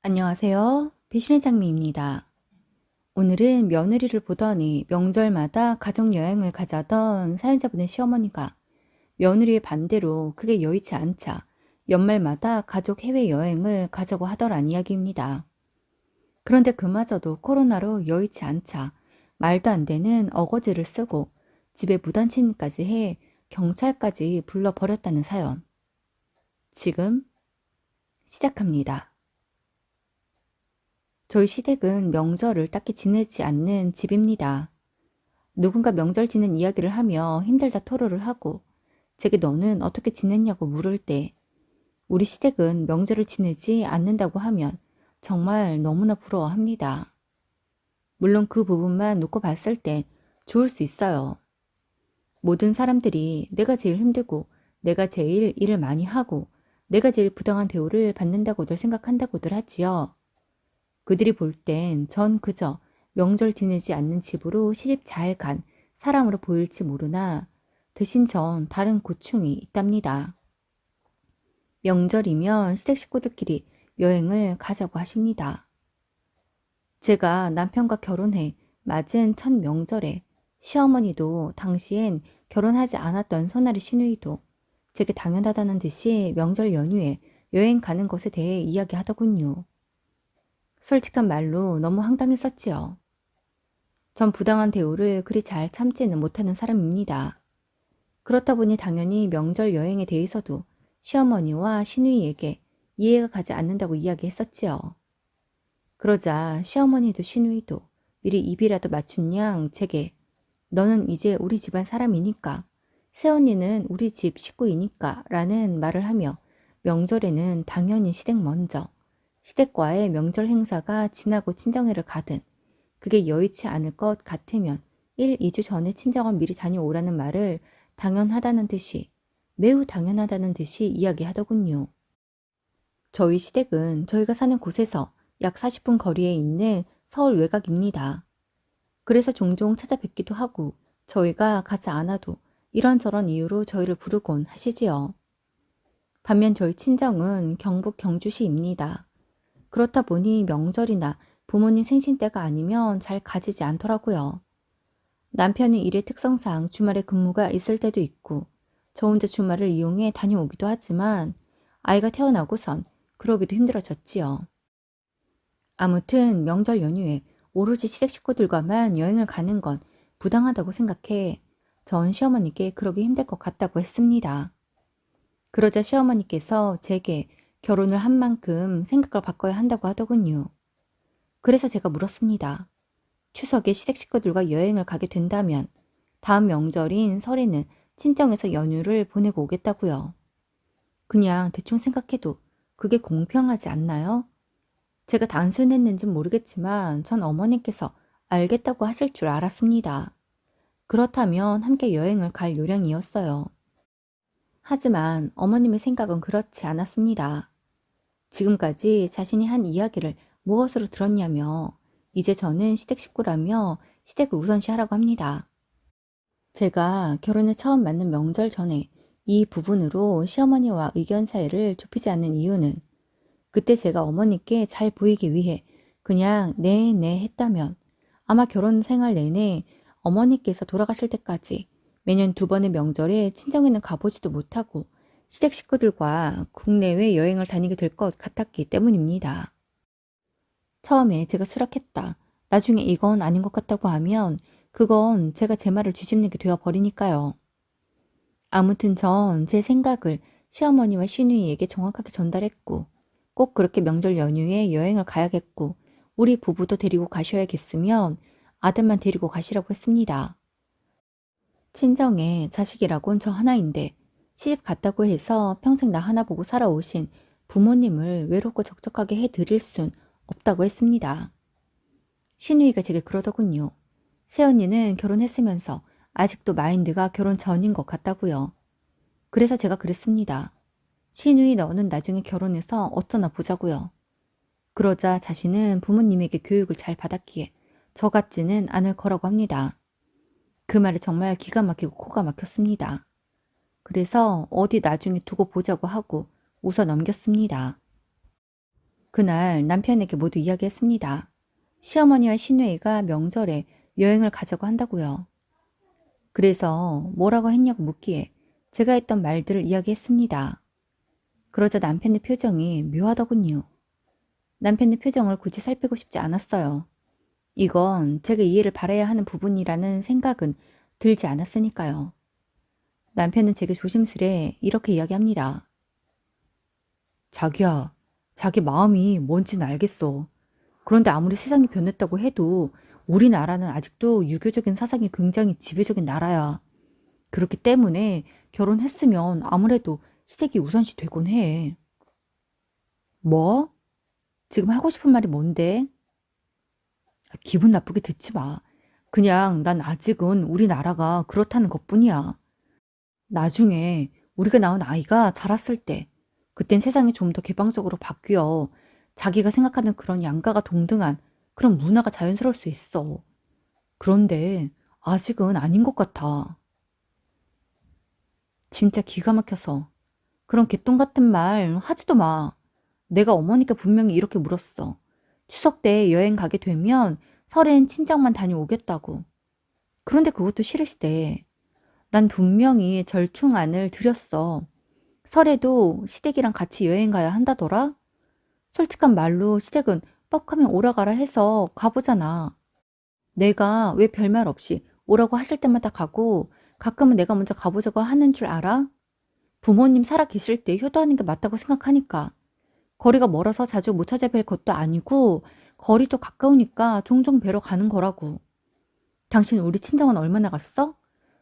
안녕하세요. 배신의 장미입니다. 오늘은 며느리를 보더니 명절마다 가족여행을 가자던 사연자분의 시어머니가 며느리의 반대로 그게 여의치 않자 연말마다 가족 해외여행을 가자고 하더란 이야기입니다. 그런데 그마저도 코로나로 여의치 않자 말도 안 되는 어거지를 쓰고 집에 무단침입까지 해 경찰까지 불러버렸다는 사연. 지금 시작합니다. 저희 시댁은 명절을 딱히 지내지 않는 집입니다. 누군가 명절 지낸 이야기를 하며 힘들다 토로를 하고 제게 너는 어떻게 지냈냐고 물을 때 우리 시댁은 명절을 지내지 않는다고 하면 정말 너무나 부러워합니다. 물론 그 부분만 놓고 봤을 땐 좋을 수 있어요. 모든 사람들이 내가 제일 힘들고 내가 제일 일을 많이 하고 내가 제일 부당한 대우를 받는다고들 생각한다고들 하지요. 그들이 볼 땐 전 그저 명절 지내지 않는 집으로 시집 잘 간 사람으로 보일지 모르나 대신 전 다른 고충이 있답니다. 명절이면 시댁 식구들끼리 여행을 가자고 하십니다. 제가 남편과 결혼해 맞은 첫 명절에 시어머니도 당시엔 결혼하지 않았던 손아래 시누이도 제게 당연하다는 듯이 명절 연휴에 여행 가는 것에 대해 이야기하더군요. 솔직한 말로 너무 황당했었지요. 전 부당한 대우를 그리 잘 참지는 못하는 사람입니다. 그렇다 보니 당연히 명절 여행에 대해서도 시어머니와 시누이에게 이해가 가지 않는다고 이야기했었지요. 그러자 시어머니도 시누이도 미리 입이라도 맞춘 양 제게 너는 이제 우리 집안 사람이니까 새언니는 우리 집 식구이니까 라는 말을 하며 명절에는 당연히 시댁 먼저 시댁과의 명절 행사가 지나고 친정회를 가든 그게 여의치 않을 것 같으면 1, 2주 전에 친정을 미리 다녀오라는 말을 당연하다는 듯이 매우 당연하다는 듯이 이야기하더군요. 저희 시댁은 저희가 사는 곳에서 약 40분 거리에 있는 서울 외곽입니다. 그래서 종종 찾아뵙기도 하고 저희가 가지 않아도 이런저런 이유로 저희를 부르곤 하시지요. 반면 저희 친정은 경북 경주시입니다. 그렇다 보니 명절이나 부모님 생신 때가 아니면 잘 가지지 않더라고요. 남편이 일의 특성상 주말에 근무가 있을 때도 있고 저 혼자 주말을 이용해 다녀오기도 하지만 아이가 태어나고선 그러기도 힘들어졌지요. 아무튼 명절 연휴에 오로지 시댁 식구들과만 여행을 가는 건 부당하다고 생각해 전 시어머니께 그러기 힘들 것 같다고 했습니다. 그러자 시어머니께서 제게 결혼을 한 만큼 생각을 바꿔야 한다고 하더군요. 그래서 제가 물었습니다. 추석에 시댁 식구들과 여행을 가게 된다면 다음 명절인 설에는 친정에서 연휴를 보내고 오겠다고요. 그냥 대충 생각해도 그게 공평하지 않나요? 제가 단순했는진 모르겠지만 전 어머니께서 알겠다고 하실 줄 알았습니다. 그렇다면 함께 여행을 갈 요량이었어요. 하지만 어머님의 생각은 그렇지 않았습니다. 지금까지 자신이 한 이야기를 무엇으로 들었냐며 이제 저는 시댁 식구라며 시댁을 우선시하라고 합니다. 제가 결혼에 처음 맞는 명절 전에 이 부분으로 시어머니와 의견 차이를 좁히지 않는 이유는 그때 제가 어머니께 잘 보이기 위해 그냥 네, 네 했다면 아마 결혼 생활 내내 어머니께서 돌아가실 때까지 매년 2번의 명절에 친정에는 가보지도 못하고 시댁 식구들과 국내외 여행을 다니게 될 것 같았기 때문입니다. 처음에 제가 수락했다. 나중에 이건 아닌 것 같다고 하면 그건 제가 제 말을 뒤집는 게 되어 버리니까요. 아무튼 전 제 생각을 시어머니와 시누이에게 정확하게 전달했고 꼭 그렇게 명절 연휴에 여행을 가야겠고 우리 부부도 데리고 가셔야겠으면 아들만 데리고 가시라고 했습니다. 친정에 자식이라곤 저 하나인데 시집 갔다고 해서 평생 나 하나 보고 살아오신 부모님을 외롭고 적적하게 해드릴 순 없다고 했습니다. 시누이가 제게 그러더군요. 새언니는 결혼했으면서 아직도 마인드가 결혼 전인 것 같다고요. 그래서 제가 그랬습니다. 시누이 너는 나중에 결혼해서 어쩌나 보자고요. 그러자 자신은 부모님에게 교육을 잘 받았기에 저 같지는 않을 거라고 합니다. 그 말에 정말 기가 막히고 코가 막혔습니다. 그래서 어디 나중에 두고 보자고 하고 웃어 넘겼습니다. 그날 남편에게 모두 이야기했습니다. 시어머니와 시누이가 명절에 여행을 가자고 한다고요. 그래서 뭐라고 했냐고 묻기에 제가 했던 말들을 이야기했습니다. 그러자 남편의 표정이 묘하더군요. 남편의 표정을 굳이 살피고 싶지 않았어요. 이건 제가 이해를 바라야 하는 부분이라는 생각은 들지 않았으니까요. 남편은 제게 조심스레 이렇게 이야기합니다. 자기야, 자기 마음이 뭔지는 알겠어. 그런데 아무리 세상이 변했다고 해도 우리나라는 아직도 유교적인 사상이 굉장히 지배적인 나라야. 그렇기 때문에 결혼했으면 아무래도 시댁이 우선시 되곤 해. 뭐? 지금 하고 싶은 말이 뭔데? 기분 나쁘게 듣지 마. 그냥 난 아직은 우리나라가 그렇다는 것뿐이야. 나중에 우리가 낳은 아이가 자랐을 때, 그땐 세상이 좀 더 개방적으로 바뀌어 자기가 생각하는 그런 양가가 동등한 그런 문화가 자연스러울 수 있어. 그런데 아직은 아닌 것 같아. 진짜 기가 막혀서. 그런 개똥 같은 말 하지도 마. 내가 어머니께 분명히 이렇게 물었어. 추석 때 여행 가게 되면 설엔 친정만 다녀오겠다고. 그런데 그것도 싫으시대. 난 분명히 절충안을 드렸어. 설에도 시댁이랑 같이 여행 가야 한다더라? 솔직한 말로 시댁은 뻑하면 오라가라 해서 가보잖아. 내가 왜 별말 없이 오라고 하실 때마다 가고 가끔은 내가 먼저 가보자고 하는 줄 알아? 부모님 살아 계실 때 효도하는 게 맞다고 생각하니까. 거리가 멀어서 자주 못 찾아뵐 것도 아니고 거리도 가까우니까 종종 뵈러 가는 거라고. 당신 우리 친정은 얼마나 갔어?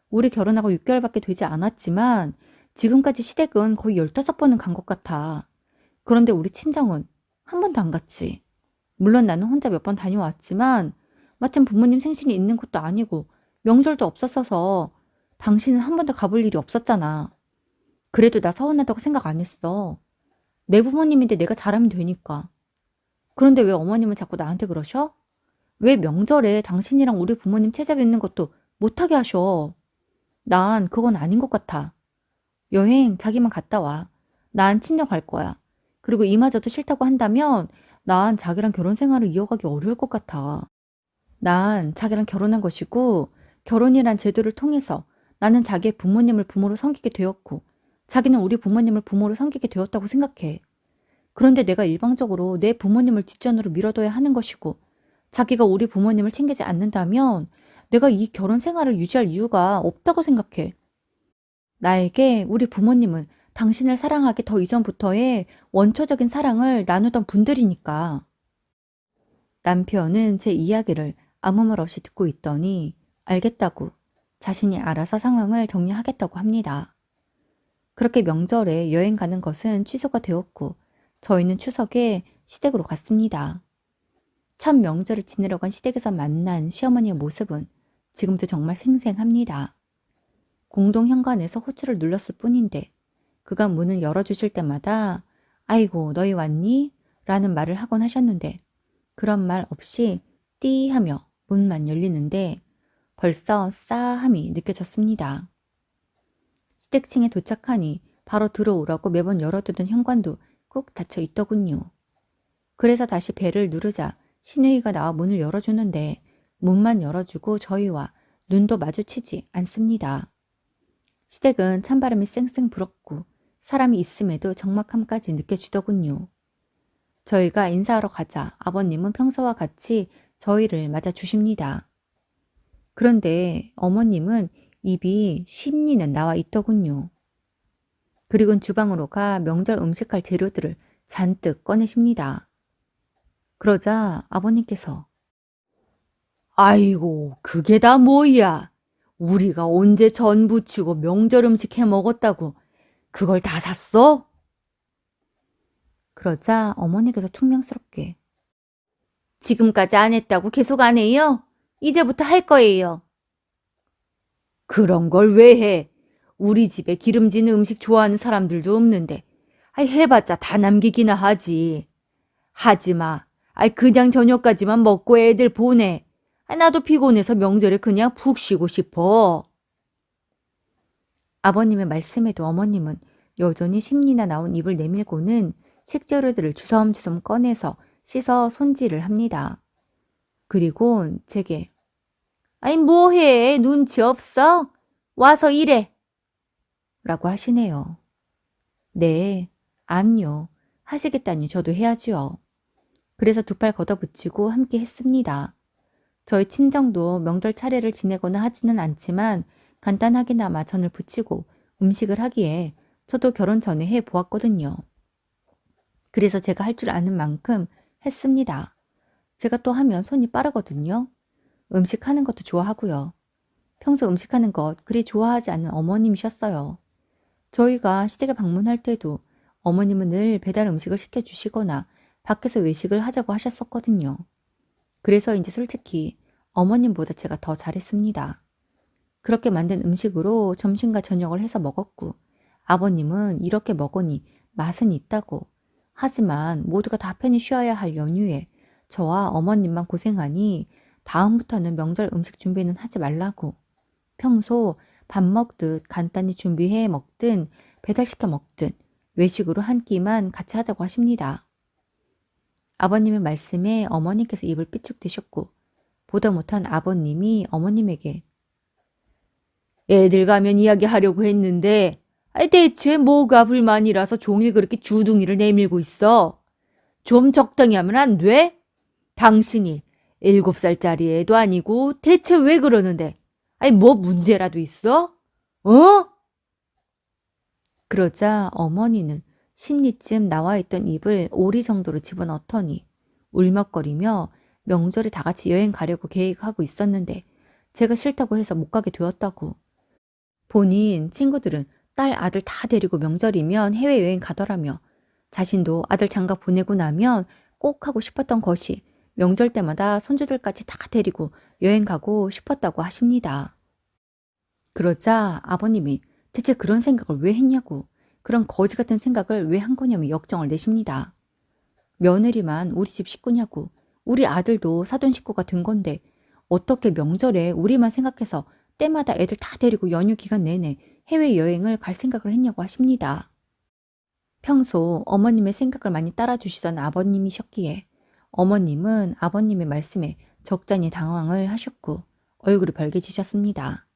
우리 결혼하고 6개월밖에 되지 않았지만 지금까지 시댁은 거의 15번은 간 것 같아. 그런데 우리 친정은 한 번도 안 갔지. 물론 나는 혼자 몇 번 다녀왔지만 마침 부모님 생신이 있는 것도 아니고 명절도 없었어서 당신은 한 번도 가볼 일이 없었잖아. 그래도 나 서운하다고 생각 안 했어. 내 부모님인데 내가 잘하면 되니까. 그런데 왜 어머님은 자꾸 나한테 그러셔? 왜 명절에 당신이랑 우리 부모님 찾아뵙는 것도 못하게 하셔? 난 그건 아닌 것 같아. 여행 자기만 갔다 와. 난 친정 갈 거야. 그리고 이마저도 싫다고 한다면 난 자기랑 결혼 생활을 이어가기 어려울 것 같아. 난 자기랑 결혼한 것이고 결혼이란 제도를 통해서 나는 자기의 부모님을 부모로 섬기게 되었고 자기는 우리 부모님을 부모로 섬기게 되었다고 생각해. 그런데 내가 일방적으로 내 부모님을 뒷전으로 밀어둬야 하는 것이고 자기가 우리 부모님을 챙기지 않는다면 내가 이 결혼 생활을 유지할 이유가 없다고 생각해. 나에게 우리 부모님은 당신을 사랑하기 더 이전부터의 원초적인 사랑을 나누던 분들이니까. 남편은 제 이야기를 아무 말 없이 듣고 있더니 알겠다고 자신이 알아서 상황을 정리하겠다고 합니다. 그렇게 명절에 여행 가는 것은 취소가 되었고 저희는 추석에 시댁으로 갔습니다. 첫 명절을 지내러 간 시댁에서 만난 시어머니의 모습은 지금도 정말 생생합니다. 공동 현관에서 호출을 눌렀을 뿐인데 그가 문을 열어주실 때마다 아이고 너희 왔니? 라는 말을 하곤 하셨는데 그런 말 없이 띠 하며 문만 열리는데 벌써 싸함이 느껴졌습니다. 시댁층에 도착하니 바로 들어오라고 매번 열어두던 현관도 꾹 닫혀 있더군요. 그래서 다시 벨을 누르자 시누이가 나와 문을 열어주는데 문만 열어주고 저희와 눈도 마주치지 않습니다. 시댁은 찬바람이 쌩쌩 불었고 사람이 있음에도 적막함까지 느껴지더군요. 저희가 인사하러 가자 아버님은 평소와 같이 저희를 맞아주십니다. 그런데 어머님은 입이 심리는 나와 있더군요. 그리고는 주방으로 가 명절 음식할 재료들을 잔뜩 꺼내십니다. 그러자 아버님께서 아이고 그게 다 뭐야? 우리가 언제 전 부치고 명절 음식 해 먹었다고 그걸 다 샀어? 그러자 어머니께서 퉁명스럽게 지금까지 안 했다고 계속 안 해요? 이제부터 할 거예요. 그런 걸 왜 해? 우리 집에 기름진 음식 좋아하는 사람들도 없는데 해봤자 다 남기기나 하지. 하지 마. 그냥 저녁까지만 먹고 애들 보내. 나도 피곤해서 명절에 그냥 푹 쉬고 싶어. 아버님의 말씀에도 어머님은 여전히 심리나 나온 입을 내밀고는 식재료들을 주섬주섬 꺼내서 씻어 손질을 합니다. 그리고 제게 아이 뭐해? 눈치 없어? 와서 일해! 라고 하시네요. 네, 암요. 하시겠다니 저도 해야지요. 그래서 두 팔 걷어붙이고 함께 했습니다. 저희 친정도 명절 차례를 지내거나 하지는 않지만 간단하게나마 전을 부치고 음식을 하기에 저도 결혼 전에 해 보았거든요. 그래서 제가 할 줄 아는 만큼 했습니다. 제가 또 하면 손이 빠르거든요. 음식하는 것도 좋아하고요. 평소 음식하는 것 그리 좋아하지 않는 어머님이셨어요. 저희가 시댁에 방문할 때도 어머님은 늘 배달 음식을 시켜주시거나 밖에서 외식을 하자고 하셨었거든요. 그래서 이제 솔직히 어머님보다 제가 더 잘했습니다. 그렇게 만든 음식으로 점심과 저녁을 해서 먹었고 아버님은 이렇게 먹으니 맛은 있다고 하지만 모두가 다 편히 쉬어야 할 연휴에 저와 어머님만 고생하니 다음부터는 명절 음식 준비는 하지 말라고 평소 밥 먹듯 간단히 준비해 먹든 배달시켜 먹든 외식으로 한 끼만 같이 하자고 하십니다. 아버님의 말씀에 어머니께서 입을 삐죽대셨고 보다 못한 아버님이 어머님에게 애들 가면 이야기하려고 했는데 대체 뭐가 불만이라서 종일 그렇게 주둥이를 내밀고 있어? 좀 적당히 하면 안 돼? 당신이 7살짜리 애도 아니고 대체 왜 그러는데? 뭐 문제라도 있어? 어? 그러자 어머니는 신니쯤 나와있던 입을 오리 정도로 집어넣더니 울먹거리며 명절에 다 같이 여행 가려고 계획하고 있었는데 제가 싫다고 해서 못 가게 되었다고. 본인 친구들은 딸 아들 다 데리고 명절이면 해외여행 가더라며 자신도 아들 장가 보내고 나면 꼭 하고 싶었던 것이 명절 때마다 손주들까지 다 데리고 여행 가고 싶었다고 하십니다. 그러자 아버님이 대체 그런 생각을 왜 했냐고 그런 거지 같은 생각을 왜 한 거냐며 역정을 내십니다. 며느리만 우리 집 식구냐고 우리 아들도 사돈 식구가 된 건데 어떻게 명절에 우리만 생각해서 때마다 애들 다 데리고 연휴 기간 내내 해외여행을 갈 생각을 했냐고 하십니다. 평소 어머님의 생각을 많이 따라주시던 아버님이셨기에 어머님은 아버님의 말씀에 적잖이 당황을 하셨고 얼굴이 벌개지셨습니다.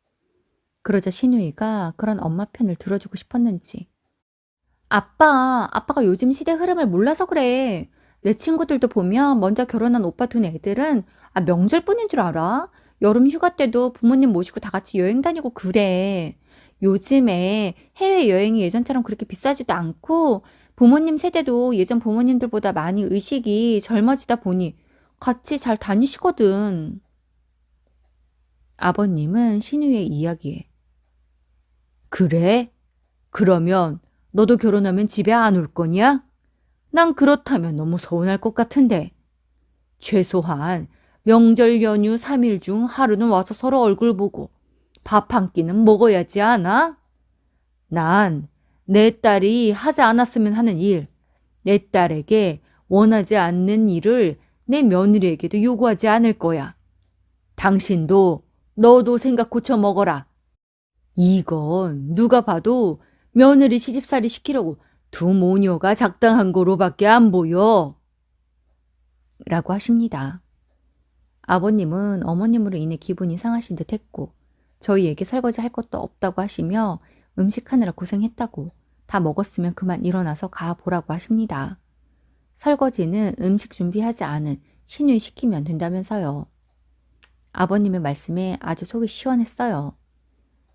그러자 신우이가 그런 엄마 편을 들어주고 싶었는지 아빠가 요즘 시대 흐름을 몰라서 그래. 내 친구들도 보면 먼저 결혼한 오빠 둔 애들은 명절뿐인 줄 알아. 여름 휴가 때도 부모님 모시고 다 같이 여행 다니고 그래. 요즘에 해외여행이 예전처럼 그렇게 비싸지도 않고 부모님 세대도 예전 부모님들보다 많이 의식이 젊어지다 보니 같이 잘 다니시거든. 아버님은 신우의 이야기에 그래? 그러면 너도 결혼하면 집에 안 올 거냐? 난 그렇다면 너무 서운할 것 같은데. 최소한 명절 연휴 3일 중 하루는 와서 서로 얼굴 보고 밥 한 끼는 먹어야지 않아? 난 내 딸이 하지 않았으면 하는 일, 내 딸에게 원하지 않는 일을 내 며느리에게도 요구하지 않을 거야. 당신도 너도 생각 고쳐 먹어라. 이건 누가 봐도 며느리 시집살이 시키려고 두 모녀가 작당한 거로밖에 안 보여. 라고 하십니다. 아버님은 어머님으로 인해 기분이 상하신 듯 했고 저희에게 설거지 할 것도 없다고 하시며 음식하느라 고생했다고 다 먹었으면 그만 일어나서 가보라고 하십니다. 설거지는 음식 준비하지 않은 신우이 시키면 된다면서요. 아버님의 말씀에 아주 속이 시원했어요.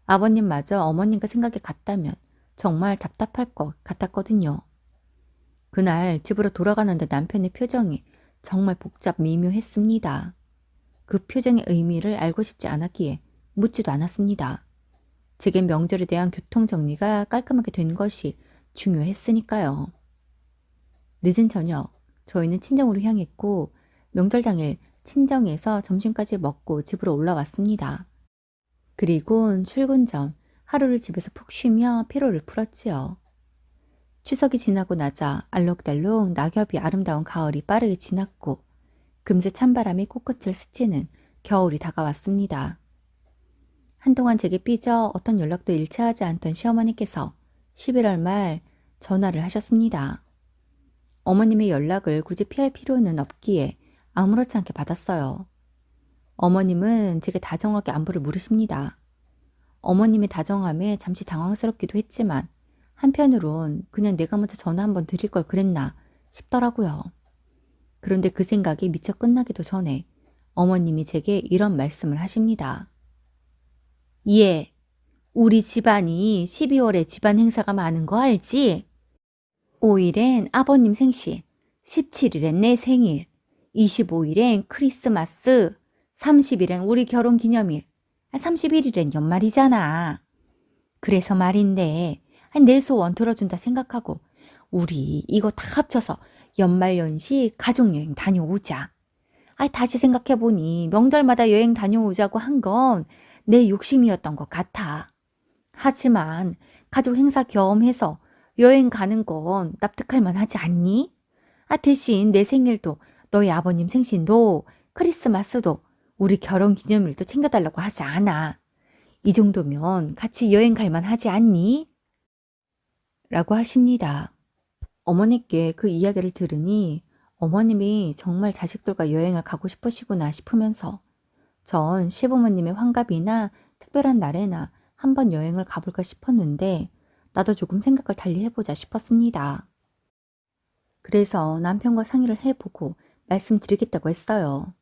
아버님마저 어머님과 생각이 같다면 정말 답답할 것 같았거든요. 그날 집으로 돌아가는데 남편의 표정이 정말 복잡 미묘했습니다. 그 표정의 의미를 알고 싶지 않았기에 묻지도 않았습니다. 제겐 명절에 대한 교통정리가 깔끔하게 된 것이 중요했으니까요. 늦은 저녁, 저희는 친정으로 향했고 명절 당일 친정에서 점심까지 먹고 집으로 올라왔습니다. 그리고 출근 전 하루를 집에서 푹 쉬며 피로를 풀었지요. 추석이 지나고 나자 알록달록 낙엽이 아름다운 가을이 빠르게 지났고 금세 찬바람이 코끝을 스치는 겨울이 다가왔습니다. 한동안 제게 삐져 어떤 연락도 일치하지 않던 시어머니께서 11월 말 전화를 하셨습니다. 어머님의 연락을 굳이 피할 필요는 없기에 아무렇지 않게 받았어요. 어머님은 제게 다정하게 안부를 물으십니다. 어머님의 다정함에 잠시 당황스럽기도 했지만 한편으론 그냥 내가 먼저 전화 한번 드릴 걸 그랬나 싶더라고요. 그런데 그 생각이 미처 끝나기도 전에 어머님이 제게 이런 말씀을 하십니다. 예, 우리 집안이 12월에 집안 행사가 많은 거 알지? 5일엔 아버님 생신, 17일엔 내 생일, 25일엔 크리스마스, 30일엔 우리 결혼 기념일, 31일엔 연말이잖아. 그래서 말인데 내 소원 들어준다 생각하고 우리 이거 다 합쳐서 연말연시 가족여행 다녀오자. 다시 생각해보니 명절마다 여행 다녀오자고 한 건 내 욕심이었던 것 같아. 하지만 가족 행사 겸해서 여행 가는 건 납득할 만하지 않니? 대신 내 생일도 너희 아버님 생신도 크리스마스도 우리 결혼 기념일도 챙겨달라고 하지 않아. 이 정도면 같이 여행 갈 만하지 않니? 라고 하십니다. 어머니께 그 이야기를 들으니 어머님이 정말 자식들과 여행을 가고 싶으시구나 싶으면서 전 시부모님의 환갑이나 특별한 날에나 한번 여행을 가볼까 싶었는데 나도 조금 생각을 달리 해보자 싶었습니다. 그래서 남편과 상의를 해보고 말씀드리겠다고 했어요.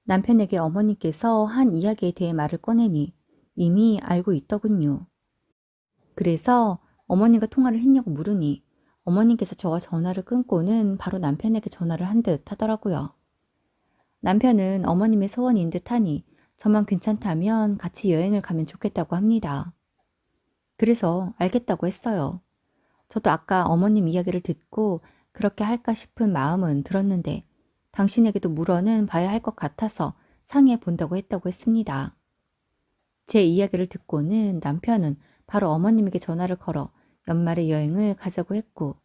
남편에게 어머니께서 한 이야기에 대해 말을 꺼내니 이미 알고 있더군요. 그래서 어머니가 통화를 했냐고 물으니 어머니께서 저와 전화를 끊고는 바로 남편에게 전화를 한 듯 하더라고요. 남편은 어머님의 소원인 듯 하니 저만 괜찮다면 같이 여행을 가면 좋겠다고 합니다. 그래서 알겠다고 했어요. 저도 아까 어머님 이야기를 듣고 그렇게 할까 싶은 마음은 들었는데 당신에게도 물어는 봐야 할 것 같아서 상의해 본다고 했다고 했습니다. 제 이야기를 듣고는 남편은 바로 어머님에게 전화를 걸어 연말에 여행을 가자고 했고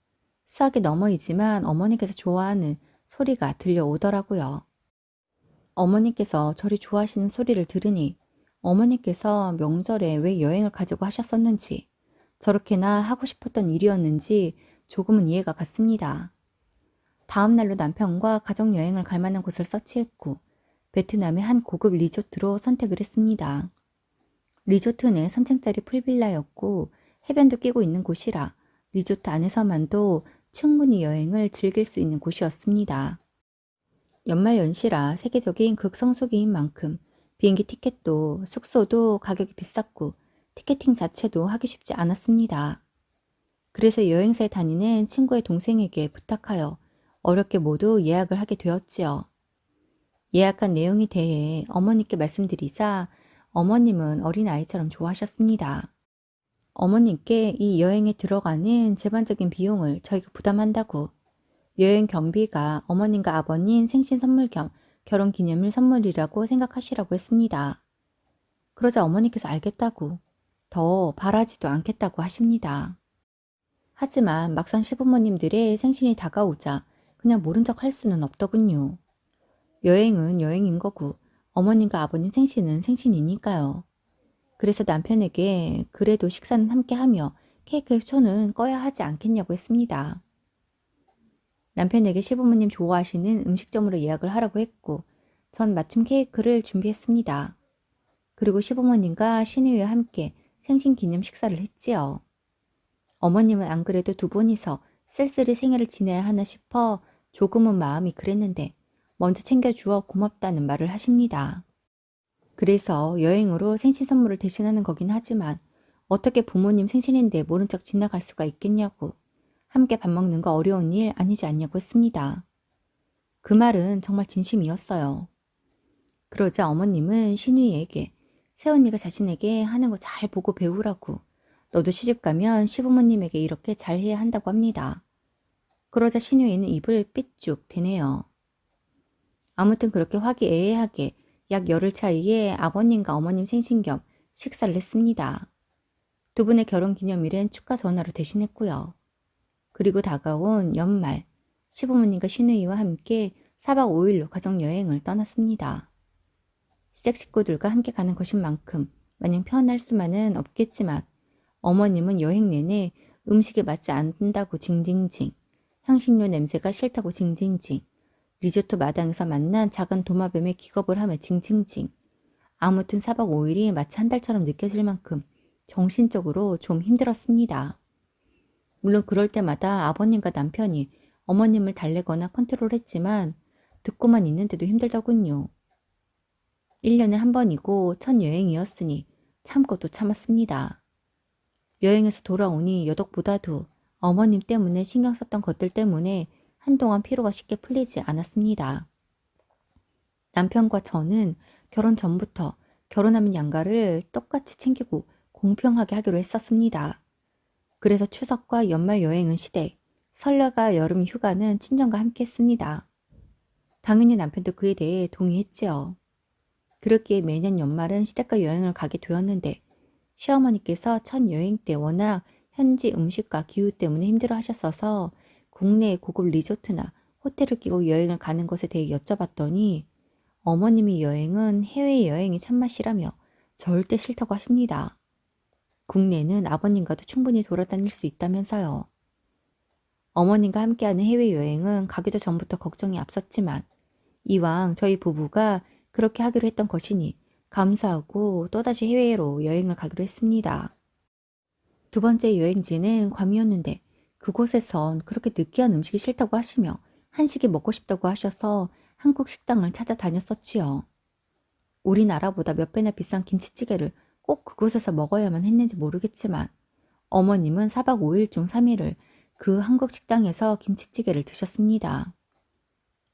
수학이 너머이지만 어머니께서 좋아하는 소리가 들려오더라고요. 어머니께서 저를 좋아하시는 소리를 들으니 어머니께서 명절에 왜 여행을 가자고 하셨었는지 저렇게나 하고 싶었던 일이었는지 조금은 이해가 갔습니다. 다음 날로 남편과 가족여행을 갈 만한 곳을 서치했고 베트남의 한 고급 리조트로 선택을 했습니다. 리조트는 3층짜리 풀빌라였고 해변도 끼고 있는 곳이라 리조트 안에서만도 충분히 여행을 즐길 수 있는 곳이었습니다. 연말 연시라 세계적인 극성수기인 만큼 비행기 티켓도 숙소도 가격이 비쌌고 티켓팅 자체도 하기 쉽지 않았습니다. 그래서 여행사에 다니는 친구의 동생에게 부탁하여 어렵게 모두 예약을 하게 되었지요. 예약한 내용에 대해 어머니께 말씀드리자 어머님은 어린아이처럼 좋아하셨습니다. 어머님께 이 여행에 들어가는 제반적인 비용을 저희가 부담한다고 여행 경비가 어머님과 아버님 생신 선물 겸 결혼 기념일 선물이라고 생각하시라고 했습니다. 그러자 어머니께서 알겠다고 더 바라지도 않겠다고 하십니다. 하지만 막상 시부모님들의 생신이 다가오자 그냥 모른 척 할 수는 없더군요. 여행은 여행인 거고 어머님과 아버님 생신은 생신이니까요. 그래서 남편에게 그래도 식사는 함께 하며 케이크의 초는 꺼야 하지 않겠냐고 했습니다. 남편에게 시부모님 좋아하시는 음식점으로 예약을 하라고 했고 전 맞춤 케이크를 준비했습니다. 그리고 시부모님과 시누이와 함께 생신 기념 식사를 했지요. 어머님은 안 그래도 두 분이서 쓸쓸히 생일을 지내야 하나 싶어 조금은 마음이 그랬는데 먼저 챙겨주어 고맙다는 말을 하십니다. 그래서 여행으로 생신 선물을 대신하는 거긴 하지만 어떻게 부모님 생신인데 모른 척 지나갈 수가 있겠냐고 함께 밥 먹는 거 어려운 일 아니지 않냐고 했습니다. 그 말은 정말 진심이었어요. 그러자 어머님은 시누이에게 새언니가 자신에게 하는 거 잘 보고 배우라고 너도 시집 가면 시부모님에게 이렇게 잘해야 한다고 합니다. 그러자 시누이는 입을 삐쭉 대네요. 아무튼 그렇게 화기애애하게 약 열흘 차이에 아버님과 어머님 생신 겸 식사를 했습니다. 두 분의 결혼 기념일은 축하 전화로 대신했고요. 그리고 다가온 연말, 시부모님과 시누이와 함께 4박 5일로 가족여행을 떠났습니다. 시댁 식구들과 함께 가는 것인 만큼 마냥 편할 수만은 없겠지만 어머님은 여행 내내 음식에 맞지 않는다고 징징징 향신료 냄새가 싫다고 징징징. 리조트 마당에서 만난 작은 도마뱀에 기겁을 하며 징징징. 아무튼 4박 5일이 마치 한 달처럼 느껴질 만큼 정신적으로 좀 힘들었습니다. 물론 그럴 때마다 아버님과 남편이 어머님을 달래거나 컨트롤했지만 듣고만 있는데도 힘들더군요. 1년에 한 번이고 첫 여행이었으니 참고 또 참았습니다. 여행에서 돌아오니 여독보다도 어머님 때문에 신경 썼던 것들 때문에 한동안 피로가 쉽게 풀리지 않았습니다. 남편과 저는 결혼 전부터 결혼하면 양가를 똑같이 챙기고 공평하게 하기로 했었습니다. 그래서 추석과 연말 여행은 시댁, 설날과 여름 휴가는 친정과 함께 했습니다. 당연히 남편도 그에 대해 동의했지요. 그렇기에 매년 연말은 시댁과 여행을 가게 되었는데 시어머니께서 첫 여행 때 워낙 현지 음식과 기후 때문에 힘들어 하셨어서 국내의 고급 리조트나 호텔을 끼고 여행을 가는 것에 대해 여쭤봤더니 어머님이 여행은 해외여행이 참맛이라며 절대 싫다고 하십니다. 국내는 아버님과도 충분히 돌아다닐 수 있다면서요. 어머님과 함께하는 해외여행은 가기도 전부터 걱정이 앞섰지만 이왕 저희 부부가 그렇게 하기로 했던 것이니 감사하고 또다시 해외로 여행을 가기로 했습니다. 두 번째 여행지는 괌이었는데 그곳에선 그렇게 느끼한 음식이 싫다고 하시며 한식이 먹고 싶다고 하셔서 한국 식당을 찾아다녔었지요. 우리나라보다 몇 배나 비싼 김치찌개를 꼭 그곳에서 먹어야만 했는지 모르겠지만 어머님은 4박 5일 중 3일을 그 한국 식당에서 김치찌개를 드셨습니다.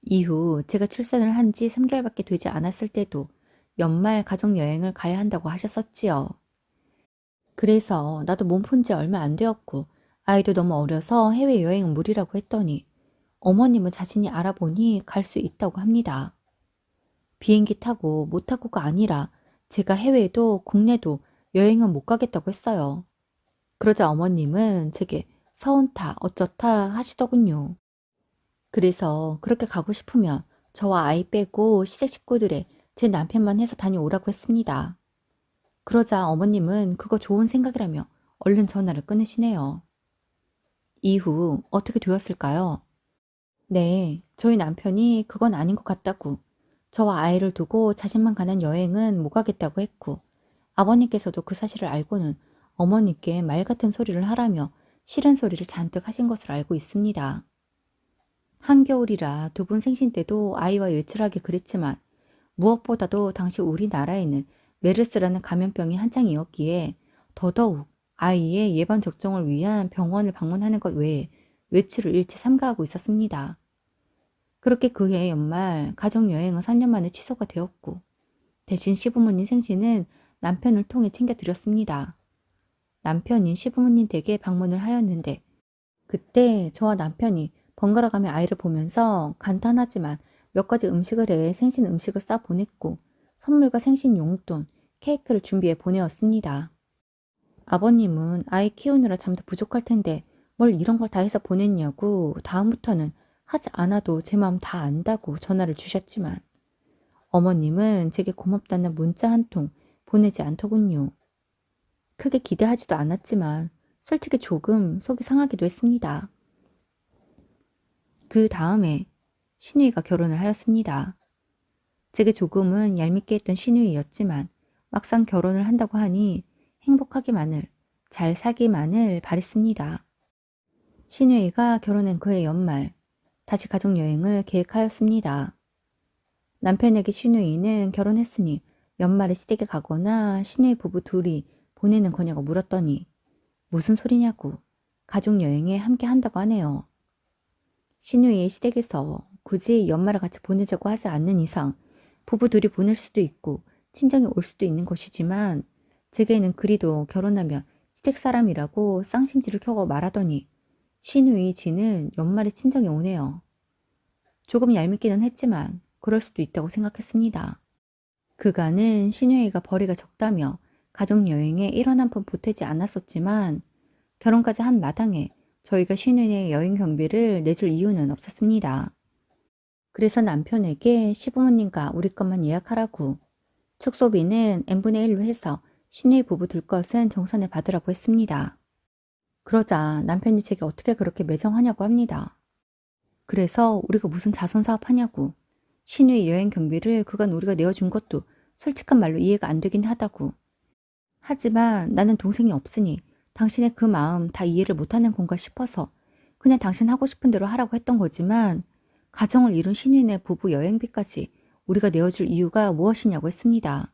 이후 제가 출산을 한 지 3개월밖에 되지 않았을 때도 연말 가족여행을 가야 한다고 하셨었지요. 그래서 나도 몸 푼 지 얼마 안 되었고 아이도 너무 어려서 해외여행은 무리라고 했더니 어머님은 자신이 알아보니 갈 수 있다고 합니다. 비행기 타고 못 타고가 아니라 제가 해외도 국내도 여행은 못 가겠다고 했어요. 그러자 어머님은 제게 서운타 어쩌다 하시더군요. 그래서 그렇게 가고 싶으면 저와 아이 빼고 시댁 식구들에 제 남편만 해서 다녀오라고 했습니다. 그러자 어머님은 그거 좋은 생각이라며 얼른 전화를 끊으시네요. 이후 어떻게 되었을까요? 네, 저희 남편이 그건 아닌 것 같다고, 저와 아이를 두고 자신만 가는 여행은 못 가겠다고 했고, 아버님께서도 그 사실을 알고는 어머니께 말 같은 소리를 하라며 싫은 소리를 잔뜩 하신 것으로 알고 있습니다. 한겨울이라 두 분 생신 때도 아이와 외출하기 그랬지만 무엇보다도 당시 우리나라에는 메르스라는 감염병이 한창이었기에 더더욱 아이의 예방 접종을 위한 병원을 방문하는 것 외에 외출을 일체 삼가하고 있었습니다. 그렇게 그해 연말 가족여행은 3년 만에 취소가 되었고 대신 시부모님 생신은 남편을 통해 챙겨드렸습니다. 남편이 시부모님 댁에 방문을 하였는데 그때 저와 남편이 번갈아가며 아이를 보면서 간단하지만 몇 가지 음식을 해 생신 음식을 싸 보냈고 선물과 생신 용돈, 케이크를 준비해 보내었습니다. 아버님은 아이 키우느라 잠도 부족할 텐데 뭘 이런 걸 다 해서 보냈냐고 다음부터는 하지 않아도 제 마음 다 안다고 전화를 주셨지만 어머님은 제게 고맙다는 문자 한 통 보내지 않더군요. 크게 기대하지도 않았지만 솔직히 조금 속이 상하기도 했습니다. 그 다음에 신우이가 결혼을 하였습니다. 제게 조금은 얄밉게 했던 신우이였지만 막상 결혼을 한다고 하니 행복하기만을, 잘 살기만을 바랬습니다. 신우이가 결혼한 그해 연말 다시 가족여행을 계획하였습니다. 남편에게 신우이는 결혼했으니 연말에 시댁에 가거나 신우이 부부 둘이 보내는 거냐고 물었더니 무슨 소리냐고 가족여행에 함께 한다고 하네요. 신우이의 시댁에서 굳이 연말을 같이 보내자고 하지 않는 이상 부부 둘이 보낼 수도 있고 친정에 올 수도 있는 것이지만 제게는 그리도 결혼하면 시댁 사람이라고 쌍심지를 켜고 말하더니 신우이 지는 연말에 친정에 오네요. 조금 얄밉기는 했지만 그럴 수도 있다고 생각했습니다. 그간은 신우이가 벌이가 적다며 가족여행에 1원 한 푼 보태지 않았었지만 결혼까지 한 마당에 저희가 신우이의 여행 경비를 내줄 이유는 없었습니다. 그래서 남편에게 시부모님과 우리 것만 예약하라고 축소비는 n분의 1로 해서 신우이 부부 들 것은 정산을 받으라고 했습니다. 그러자 남편이 제게 어떻게 그렇게 매정하냐고 합니다. 그래서 우리가 무슨 자선사업 하냐고. 신우의 여행 경비를 그간 우리가 내어준 것도 솔직한 말로 이해가 안 되긴 하다고. 하지만 나는 동생이 없으니 당신의 그 마음 다 이해를 못하는 건가 싶어서 그냥 당신 하고 싶은 대로 하라고 했던 거지만 가정을 이룬 신우의 부부 여행비까지 우리가 내어줄 이유가 무엇이냐고 했습니다.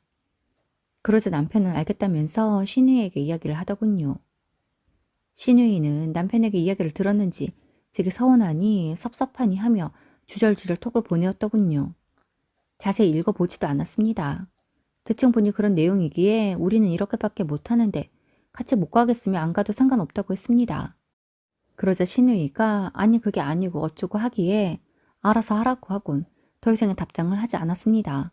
그러자 남편은 알겠다면서 신우이에게 이야기를 하더군요. 신우이는 남편에게 이야기를 들었는지 제게 서운하니 섭섭하니 하며 주절주절 톡을 보내었더군요. 자세히 읽어보지도 않았습니다. 대충 보니 그런 내용이기에 우리는 이렇게밖에 못하는데 같이 못 가겠으면 안 가도 상관없다고 했습니다. 그러자 신우이가 아니 그게 아니고 어쩌고 하기에 알아서 하라고 하곤 더 이상의 답장을 하지 않았습니다.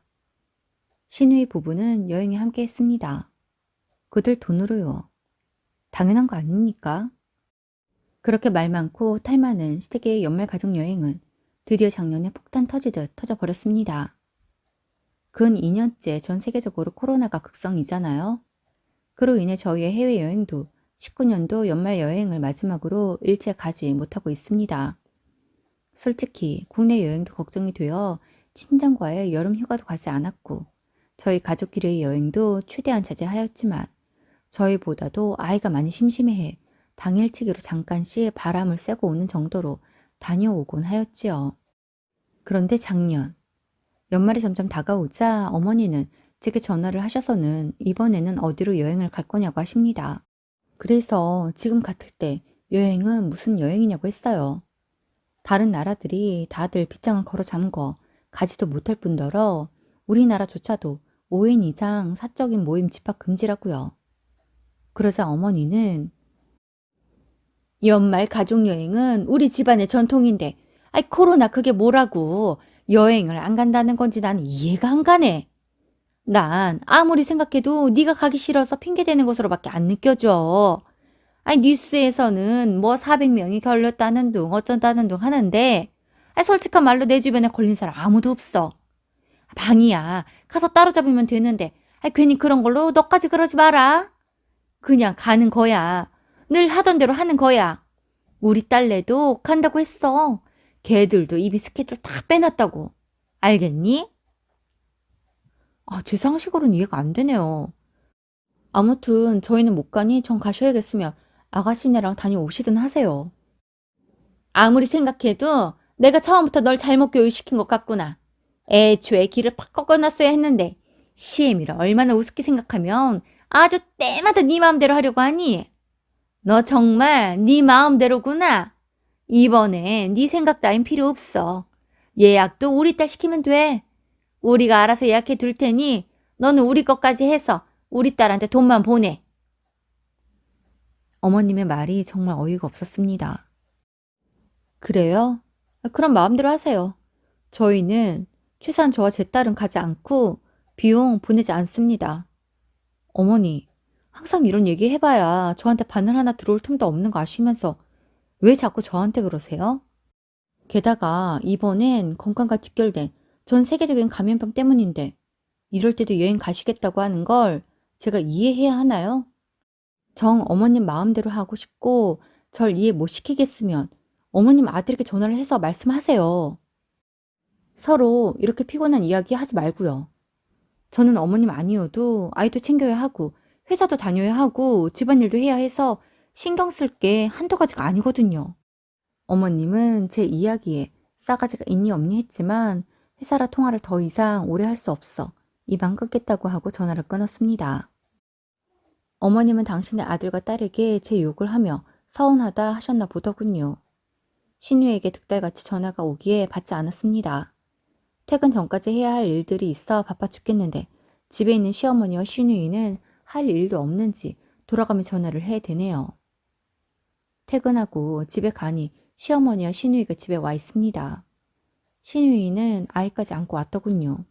신우이 부부는 여행에 함께 했습니다. 그들 돈으로요. 당연한 거 아닙니까? 그렇게 말 많고 탈 많은 시댁의 연말 가족 여행은 드디어 작년에 폭탄 터지듯 터져버렸습니다. 근 2년째 전 세계적으로 코로나가 극성이잖아요. 그로 인해 저희의 해외여행도 19년도 연말 여행을 마지막으로 일체 가지 못하고 있습니다. 솔직히 국내 여행도 걱정이 되어 친정과의 여름 휴가도 가지 않았고 저희 가족끼리의 여행도 최대한 자제하였지만 저희보다도 아이가 많이 심심해해 당일치기로 잠깐씩 바람을 쐬고 오는 정도로 다녀오곤 하였지요. 그런데 작년 연말이 점점 다가오자 어머니는 제게 전화를 하셔서는 이번에는 어디로 여행을 갈 거냐고 하십니다. 그래서 지금 같을 때 여행은 무슨 여행이냐고 했어요. 다른 나라들이 다들 빗장을 걸어 잠궈 가지도 못할 뿐더러 우리나라조차도 5인 이상 사적인 모임 집합 금지라고요. 그러자 어머니는 연말 가족여행은 우리 집안의 전통인데 아이 코로나 그게 뭐라고 여행을 안 간다는 건지 나는 이해가 안 가네. 난 아무리 생각해도 네가 가기 싫어서 핑계대는 것으로밖에 안 느껴져. 아니 뉴스에서는 뭐 400명이 걸렸다는 둥 어쩐다는 둥 하는데 솔직한 말로 내 주변에 걸린 사람 아무도 없어. 방이야. 가서 따로잡으면 되는데 괜히 그런 걸로 너까지 그러지 마라. 그냥 가는 거야. 늘 하던 대로 하는 거야. 우리 딸내도 간다고 했어. 걔들도 이미 스케줄 다 빼놨다고. 알겠니? 제 상식으로는 이해가 안 되네요. 아무튼 저희는 못 가니 전 가셔야겠으면 아가씨네랑 다녀오시든 하세요. 아무리 생각해도 내가 처음부터 널 잘못 교육시킨 것 같구나. 애초에 길을 팍 꺾어놨어야 했는데 시애미를 얼마나 우습게 생각하면 아주 때마다 네 마음대로 하려고 하니? 너 정말 네 마음대로구나. 이번엔 네 생각 따윈 필요 없어. 예약도 우리 딸 시키면 돼. 우리가 알아서 예약해 둘 테니 너는 우리 것까지 해서 우리 딸한테 돈만 보내. 어머님의 말이 정말 어이가 없었습니다. 그래요? 그럼 마음대로 하세요. 저희는 최소한 저와 제 딸은 가지 않고 비용 보내지 않습니다. 어머니, 항상 이런 얘기 해봐야 저한테 바늘 하나 들어올 틈도 없는 거 아시면서 왜 자꾸 저한테 그러세요? 게다가 이번엔 건강과 직결된 전 세계적인 감염병 때문인데 이럴 때도 여행 가시겠다고 하는 걸 제가 이해해야 하나요? 정 어머님 마음대로 하고 싶고 절 이해 못 시키겠으면 어머님 아들에게 전화를 해서 말씀하세요. 서로 이렇게 피곤한 이야기 하지 말고요. 저는 어머님 아니어도 아이도 챙겨야 하고 회사도 다녀야 하고 집안일도 해야 해서 신경 쓸 게 한두 가지가 아니거든요. 어머님은 제 이야기에 싸가지가 있니 없니 했지만 회사라 통화를 더 이상 오래 할 수 없어 이만 끊겠다고 하고 전화를 끊었습니다. 어머님은 당신의 아들과 딸에게 제 욕을 하며 서운하다 하셨나 보더군요. 신우에게 득달같이 전화가 오기에 받지 않았습니다. 퇴근 전까지 해야 할 일들이 있어 바빠 죽겠는데 집에 있는 시어머니와 신우이는 할 일도 없는지 돌아가며 전화를 해야 되네요. 퇴근하고 집에 가니 시어머니와 신우이가 집에 와 있습니다. 신우이는 아이까지 안고 왔더군요.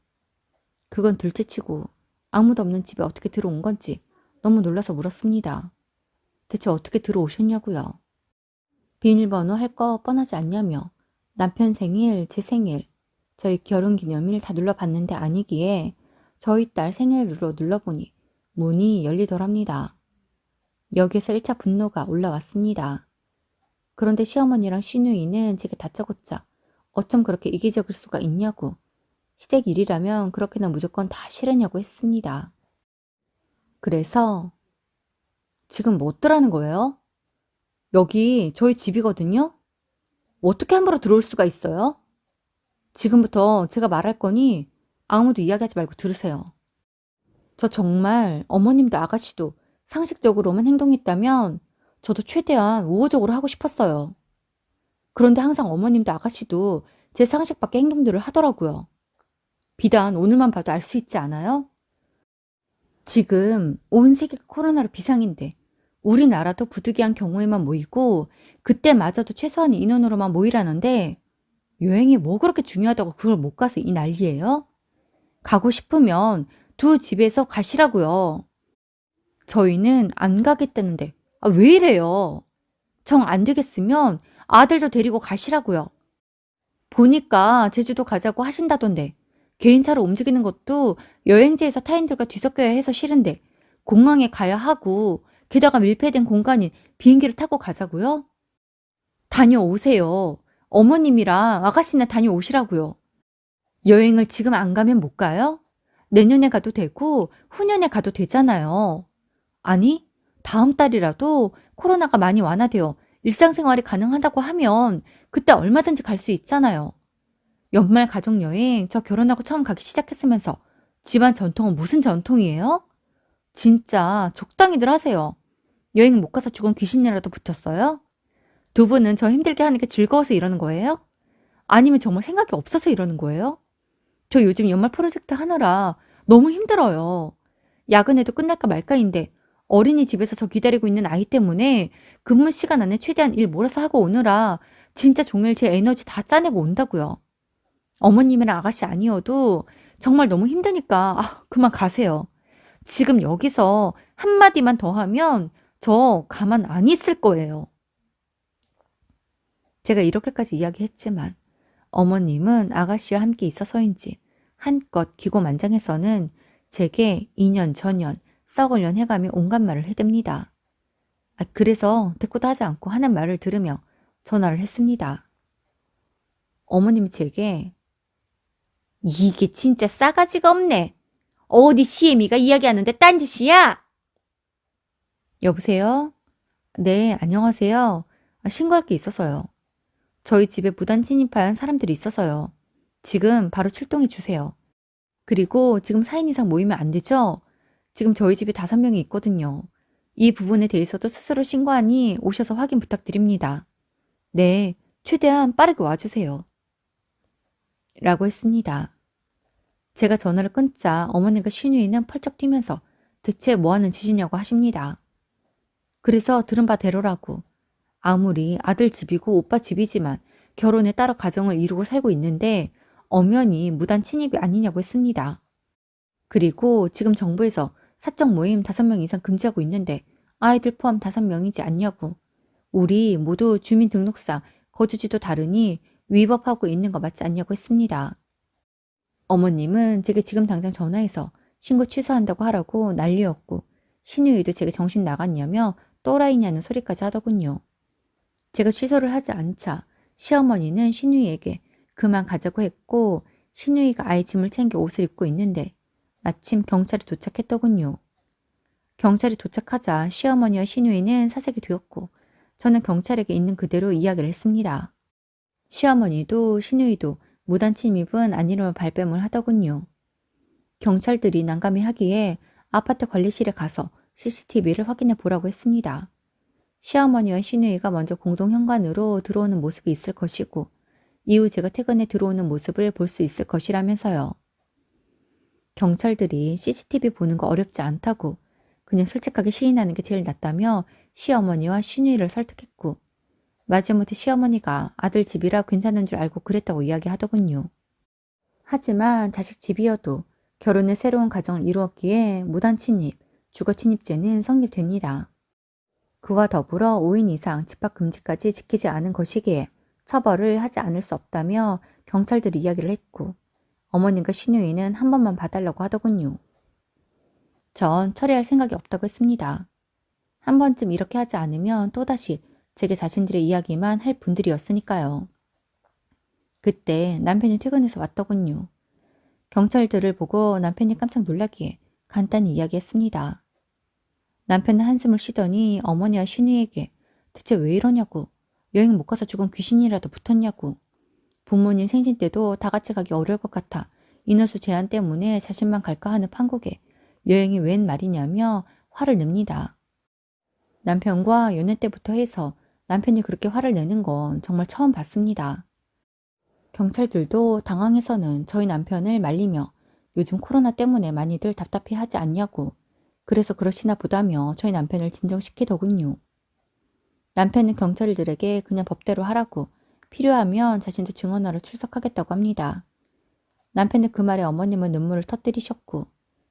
그건 둘째치고 아무도 없는 집에 어떻게 들어온 건지 너무 놀라서 물었습니다. 대체 어떻게 들어오셨냐고요. 비밀번호 할 거 뻔하지 않냐며 남편 생일, 제 생일, 저희 결혼기념일 다 눌러봤는데 아니기에 저희 딸 생일로 눌러보니 문이 열리더랍니다. 여기에서 1차 분노가 올라왔습니다. 그런데 시어머니랑 시누이는 제게 다짜고짜 어쩜 그렇게 이기적일 수가 있냐고. 시댁 일이라면 그렇게나 무조건 다 싫으냐고 했습니다. 그래서 지금 뭐 어쩌라는 거예요? 여기 저희 집이거든요? 어떻게 함부로 들어올 수가 있어요? 지금부터 제가 말할 거니 아무도 이야기하지 말고 들으세요. 저 정말 어머님도 아가씨도 상식적으로만 행동했다면 저도 최대한 우호적으로 하고 싶었어요. 그런데 항상 어머님도 아가씨도 제 상식 밖의 행동들을 하더라고요. 비단 오늘만 봐도 알 수 있지 않아요? 지금 온 세계가 코로나로 비상인데 우리나라도 부득이한 경우에만 모이고 그때마저도 최소한의 인원으로만 모이라는데 여행이 뭐 그렇게 중요하다고 그걸 못 가서 이 난리예요? 가고 싶으면 두 집에서 가시라고요. 저희는 안 가겠다는데 왜 이래요? 정 안 되겠으면 아들도 데리고 가시라고요. 보니까 제주도 가자고 하신다던데 개인차로 움직이는 것도 여행지에서 타인들과 뒤섞여야 해서 싫은데 공항에 가야 하고 게다가 밀폐된 공간인 비행기를 타고 가자고요? 다녀오세요. 어머님이랑 아가씨나 다녀오시라고요. 여행을 지금 안 가면 못 가요? 내년에 가도 되고 후년에 가도 되잖아요. 아니, 다음 달이라도 코로나가 많이 완화되어 일상생활이 가능하다고 하면 그때 얼마든지 갈 수 있잖아요. 연말 가족여행 저 결혼하고 처음 가기 시작했으면서 집안 전통은 무슨 전통이에요? 진짜 적당히들 하세요. 여행 못 가서 죽은 귀신이라도 붙었어요? 두 분은 저 힘들게 하는 게 즐거워서 이러는 거예요? 아니면 정말 생각이 없어서 이러는 거예요? 저 요즘 연말 프로젝트 하느라 너무 힘들어요. 야근해도 끝날까 말까인데 어린이집에서 저 기다리고 있는 아이 때문에 근무 시간 안에 최대한 일 몰아서 하고 오느라 진짜 종일 제 에너지 다 짜내고 온다고요. 어머님이랑 아가씨 아니어도 정말 너무 힘드니까 그만 가세요. 지금 여기서 한마디만 더 하면 저 가만 안 있을 거예요. 제가 이렇게까지 이야기했지만 어머님은 아가씨와 함께 있어서인지 한껏 기고만장해서는 제게 2년 전년 썩을 년 해가며 온갖 말을 해댑니다. 그래서 대꾸도 하지 않고 하는 말을 들으며 전화를 했습니다. 어머님이 제게 이게 진짜 싸가지가 없네. 어디 CM이가 이야기하는데 딴짓이야? 여보세요? 네, 안녕하세요. 신고할 게 있어서요. 저희 집에 무단 침입한 사람들이 있어서요. 지금 바로 출동해 주세요. 그리고 지금 4인 이상 모이면 안 되죠? 지금 저희 집에 5명이 있거든요. 이 부분에 대해서도 스스로 신고하니 오셔서 확인 부탁드립니다. 네, 최대한 빠르게 와주세요. 라고 했습니다. 제가 전화를 끊자 어머니가 신우이는 펄쩍 뛰면서 대체 뭐하는 짓이냐고 하십니다. 그래서 들은 바대로라고. 아무리 아들 집이고 오빠 집이지만 결혼에 따라 가정을 이루고 살고 있는데 엄연히 무단 침입이 아니냐고 했습니다. 그리고 지금 정부에서 사적 모임 5명 이상 금지하고 있는데 아이들 포함 5명이지 않냐고. 우리 모두 주민등록상 거주지도 다르니 위법하고 있는 거 맞지 않냐고 했습니다. 어머님은 제게 지금 당장 전화해서 신고 취소한다고 하라고 난리였고 신우이도 제게 정신 나갔냐며 또라이냐는 소리까지 하더군요. 제가 취소를 하지 않자 시어머니는 신우이에게 그만 가자고 했고 신우이가 아이 짐을 챙겨 옷을 입고 있는데 마침 경찰이 도착했더군요. 경찰이 도착하자 시어머니와 신우이는 사색이 되었고 저는 경찰에게 있는 그대로 이야기를 했습니다. 시어머니도 신우이도 무단 침입은 아니라며 발뺌을 하더군요. 경찰들이 난감해하기에 아파트 관리실에 가서 CCTV를 확인해 보라고 했습니다. 시어머니와 신우이가 먼저 공동 현관으로 들어오는 모습이 있을 것이고 이후 제가 퇴근해 들어오는 모습을 볼 수 있을 것이라면서요. 경찰들이 CCTV 보는 거 어렵지 않다고 그냥 솔직하게 시인하는 게 제일 낫다며 시어머니와 신우이를 설득했고 마지못해 시어머니가 아들 집이라 괜찮은 줄 알고 그랬다고 이야기하더군요. 하지만 자식 집이어도 결혼해 새로운 가정을 이루었기에 무단 침입, 주거 침입죄는 성립됩니다. 그와 더불어 5인 이상 집합 금지까지 지키지 않은 것이기에 처벌을 하지 않을 수 없다며 경찰들이 이야기를 했고 어머님과 신우이는 한 번만 봐달라고 하더군요. 전 처리할 생각이 없다고 했습니다. 한 번쯤 이렇게 하지 않으면 또다시 제게 자신들의 이야기만 할 분들이었으니까요. 그때 남편이 퇴근해서 왔더군요. 경찰들을 보고 남편이 깜짝 놀라기에 간단히 이야기했습니다. 남편은 한숨을 쉬더니 어머니와 신우에게 대체 왜 이러냐고, 여행 못 가서 죽은 귀신이라도 붙었냐고, 부모님 생신 때도 다 같이 가기 어려울 것 같아 인원수 제한 때문에 자신만 갈까 하는 판국에 여행이 웬 말이냐며 화를 냅니다. 남편과 연애 때부터 해서 남편이 그렇게 화를 내는 건 정말 처음 봤습니다. 경찰들도 당황해서는 저희 남편을 말리며 요즘 코로나 때문에 많이들 답답해하지 않냐고, 그래서 그러시나 보다며 저희 남편을 진정시키더군요. 남편은 경찰들에게 그냥 법대로 하라고, 필요하면 자신도 증언하러 출석하겠다고 합니다. 남편의 그 말에 어머님은 눈물을 터뜨리셨고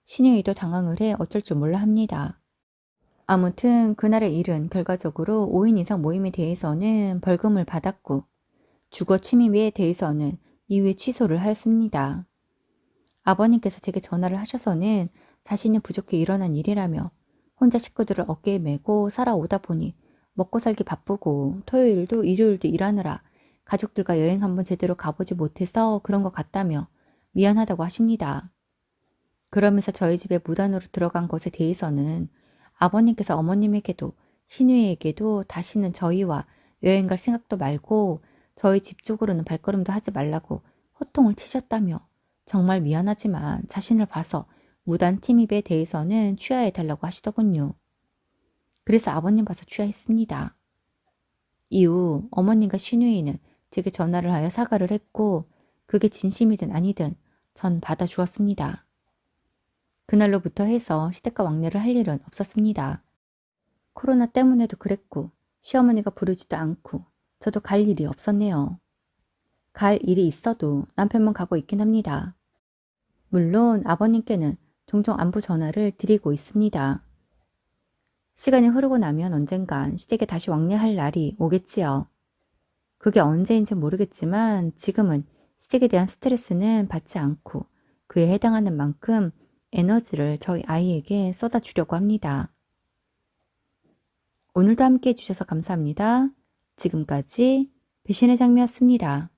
신우이도 당황을 해 어쩔 줄 몰라 합니다. 아무튼 그날의 일은 결과적으로 5인 이상 모임에 대해서는 벌금을 받았고 주거 침입에 대해서는 이후에 취소를 하였습니다. 아버님께서 제게 전화를 하셔서는 자신이 부족해 일어난 일이라며 혼자 식구들을 어깨에 메고 살아오다 보니 먹고 살기 바쁘고 토요일도 일요일도 일하느라 가족들과 여행 한번 제대로 가보지 못해서 그런 것 같다며 미안하다고 하십니다. 그러면서 저희 집에 무단으로 들어간 것에 대해서는 아버님께서 어머님에게도 신우이에게도 다시는 저희와 여행 갈 생각도 말고 저희 집 쪽으로는 발걸음도 하지 말라고 호통을 치셨다며 정말 미안하지만 자신을 봐서 무단 침입에 대해서는 취하해 달라고 하시더군요. 그래서 아버님 봐서 취하했습니다. 이후 어머님과 신우이는 제게 전화를 하여 사과를 했고 그게 진심이든 아니든 전 받아주었습니다. 그날로부터 해서 시댁과 왕래를 할 일은 없었습니다. 코로나 때문에도 그랬고 시어머니가 부르지도 않고 저도 갈 일이 없었네요. 갈 일이 있어도 남편만 가고 있긴 합니다. 물론 아버님께는 종종 안부 전화를 드리고 있습니다. 시간이 흐르고 나면 언젠간 시댁에 다시 왕래할 날이 오겠지요. 그게 언제인지 모르겠지만 지금은 시댁에 대한 스트레스는 받지 않고 그에 해당하는 만큼 에너지를 저희 아이에게 쏟아주려고 합니다. 오늘도 함께 해주셔서 감사합니다. 지금까지 배신의 장미였습니다.